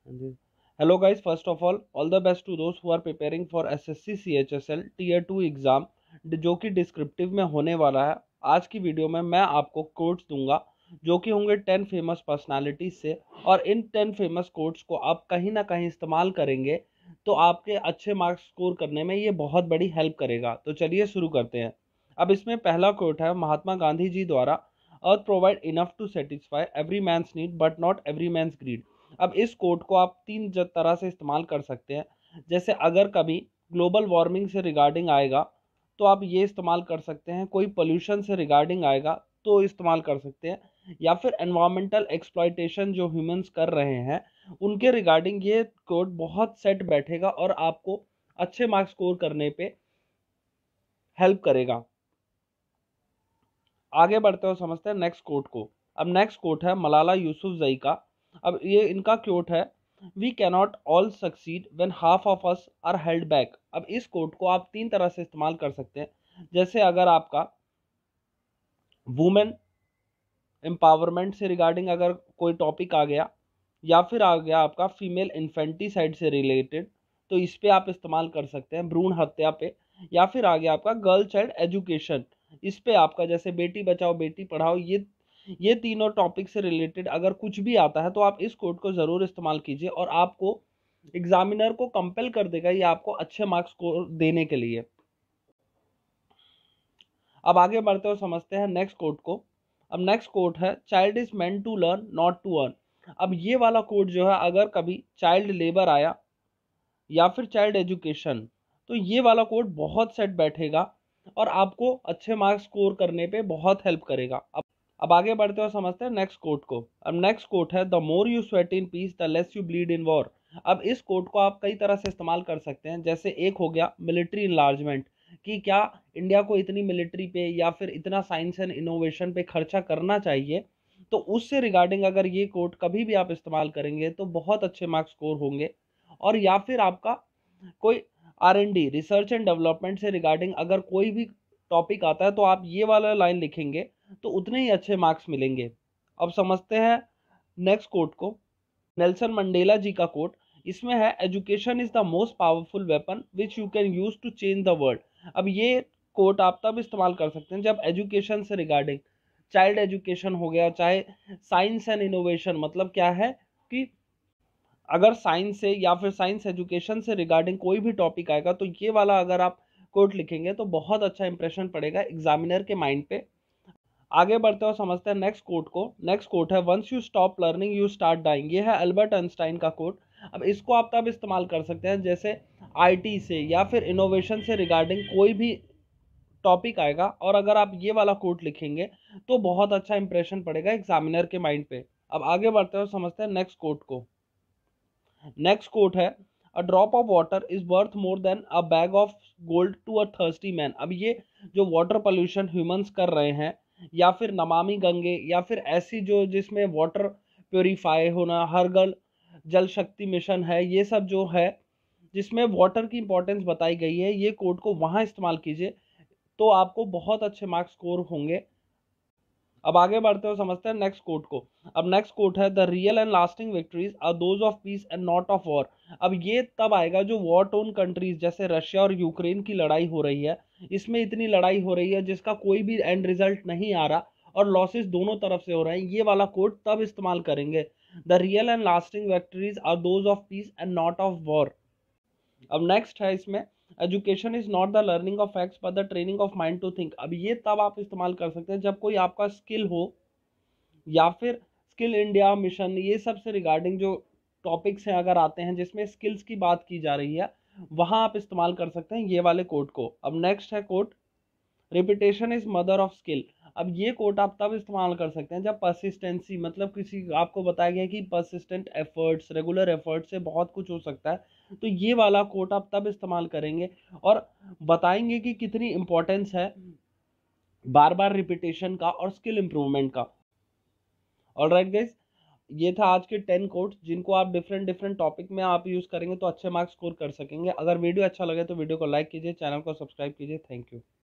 Hello guys, first of all the best to those who are preparing for SSC CHSL Tier 2 exam जो कि descriptive में होने वाला है। आज की वीडियो में मैं आपको कोट्स दूंगा जो कि होंगे 10 फेमस पर्सनालिटीज से, और इन 10 फेमस कोट्स को आप कहीं ना कहीं इस्तेमाल करेंगे तो आपके अच्छे मार्क्स स्कोर करने में ये बहुत बड़ी हेल्प करेगा। तो चलिए शुरू करते हैं। अब इसमें पहला कोट है महात्मा गांधी जी द्वारा, earth provide enough to satisfy every man's need but not every man's greed. अब इस कोट को आप तीन तरह से इस्तेमाल कर सकते हैं। जैसे अगर कभी ग्लोबल वार्मिंग से रिगार्डिंग आएगा तो आप ये इस्तेमाल कर सकते हैं, कोई पोल्यूशन से रिगार्डिंग आएगा तो इस्तेमाल कर सकते हैं, या फिर एनवायरमेंटल एक्सप्लॉयटेशन जो ह्यूमंस कर रहे हैं उनके रिगार्डिंग ये कोट बहुत सेट बैठेगा और आपको अच्छे मार्क्स स्कोर करने पे हेल्प करेगा। आगे बढ़ते हो समझते हैं नेक्स्ट कोट को। अब नेक्स्ट कोट है मलाला यूसुफजई का। अब ये इनका कोट है, we cannot all succeed when half of us are held back. अब इस कोट को आप तीन तरह से इस्तेमाल कर सकते हैं। जैसे अगर आपका वुमेन एम्पावरमेंट से रिगार्डिंग अगर कोई टॉपिक आ गया, या फिर आ गया आपका फीमेल इन्फेंटिसाइड से रिलेटेड, तो इस पे आप इस्तेमाल कर सकते हैं, भ्रूण हत्या पे। या फिर आ गया आपका गर्ल चाइल्ड एजुकेशन, इस पे आपका जैसे बेटी बचाओ बेटी पढ़ाओ, ये तीनों टॉपिक से रिलेटेड अगर कुछ भी आता है तो आप इस कोड को ज़रूर इस्तेमाल कीजिए और आपको एग्जामिनर को कंपेल कर देगा ये आपको अच्छे मार्क्स को देने के लिए। अब आगे बढ़ते हो समझते हैं नेक्स्ट कोड को। अब नेक्स्ट कोड है child is meant to learn not to earn. अब ये वाला कोड जो है, अगर कभी चाइल्ड लेबर आया या फिर चाइल्ड एजुकेशन, तो ये वाला कोड बहुत सेट बैठेगा और आपको अच्छे मार्क्स स्कोर करने पे बहुत हेल्प करेगा। अब आगे बढ़ते हो समझते हैं नेक्स्ट कोट को। अब नेक्स्ट कोट है the more you sweat in peace the less you bleed in war. अब इस कोट को आप कई तरह से इस्तेमाल कर सकते हैं। जैसे एक हो गया मिलिट्री इनलार्जमेंट, कि क्या इंडिया को इतनी मिलिट्री पे या फिर इतना साइंस एंड इनोवेशन पे खर्चा करना चाहिए, तो उससे रिगार्डिंग अगर ये कोट कभी भी आप इस्तेमाल करेंगे तो बहुत अच्छे मार्क्स स्कोर होंगे। और या फिर आपका कोई R&D रिसर्च एंड डेवलपमेंट से रिगार्डिंग अगर कोई भी टॉपिक आता है तो आप ये वाला लाइन लिखेंगे तो उतने ही अच्छे मार्क्स मिलेंगे। अब समझते हैं नेक्स्ट कोट को। नेल्सन मंडेला जी का कोट, इसमें है education is the most powerful weapon which you can use to change the world. अब ये कोट आप तब इस्तेमाल कर सकते हैं जब एजुकेशन से रिगार्डिंग चाइल्ड एजुकेशन हो गया, चाहे साइंस एंड इनोवेशन, मतलब क्या है कि अगर साइंस से या फिर साइंस एजुकेशन से रिगार्डिंग कोई भी टॉपिक आएगा तो ये वाला अगर आप कोट लिखेंगे तो बहुत अच्छा इंप्रेशन पड़ेगा एग्जामिनर के माइंड पे। आगे बढ़ते हो समझते हैं नेक्स्ट कोट को। नेक्स्ट कोट है once you stop learning you start dying. ये है अल्बर्ट आइंस्टाइन का कोट। अब इसको आप तब इस्तेमाल कर सकते हैं जैसे आईटी से या फिर इनोवेशन से रिगार्डिंग कोई भी टॉपिक आएगा और अगर आप ये वाला कोट लिखेंगे तो बहुत अच्छा इंप्रेशन पड़ेगा एग्जामिनर के माइंड पे। अब आगे बढ़ते हो समझते हैं नेक्स्ट कोट को। नेक्स्ट कोट है a drop of water is worth more than a bag of gold to a thirsty man. अब ये जो वाटर पोल्यूशन ह्यूमंस कर रहे हैं, या फिर नमामि गंगे, या फिर ऐसी जो जिसमें वाटर प्योरीफाई होना, हर घर जल शक्ति मिशन है, ये सब जो है जिसमें वाटर की इंपॉर्टेंस बताई गई है, ये कोड को वहाँ इस्तेमाल कीजिए तो आपको बहुत अच्छे मार्क्स स्कोर होंगे। अब आगे बढ़ते हो समझते हैं नेक्स्ट कोट को। अब नेक्स्ट कोट है the real and lasting victories are those of peace and not of war. अब ये तब आएगा जो वॉर टोन कंट्रीज जैसे रशिया और यूक्रेन की लड़ाई हो रही है, इसमें इतनी लड़ाई हो रही है जिसका कोई भी एंड रिजल्ट नहीं आ रहा और लॉसेस दोनों तरफ से हो रहे हैं, ये वाला कोट तब इस्तेमाल करेंगे। The real and lasting victories are those of peace and not of war. अब नेक्स्ट है इसमें education is not the learning of facts but the training of mind to think. अब ये तब आप इस्तेमाल कर सकते हैं जब कोई आपका स्किल हो, या फिर स्किल इंडिया मिशन, ये सब से रिगार्डिंग जो टॉपिक्स हैं अगर आते हैं जिसमें स्किल्स की बात की जा रही है, वहां आप इस्तेमाल कर सकते हैं ये वाले कोड को। अब नेक्स्ट है code repetition is mother of skill. अब ये कोट आप तब इस्तेमाल कर सकते हैं जब परसिस्टेंसी, मतलब किसी आपको बताया गया कि परसिस्टेंट एफर्ट्स, रेगुलर एफर्ट्स से बहुत कुछ हो सकता है, तो ये वाला कोट आप तब इस्तेमाल करेंगे और बताएंगे कि कितनी इंपॉर्टेंस है बार बार रिपीटेशन का और स्किल इंप्रूवमेंट का। ऑलराइट गाइस, ये था आज के 10 कोट्स जिनको आप डिफरेंट डिफरेंट टॉपिक में आप यूज करेंगे तो अच्छे मार्क्स स्कोर कर सकेंगे। अगर वीडियो अच्छा लगे तो वीडियो को लाइक कीजिए, चैनल को सब्सक्राइब कीजिए। Thank you.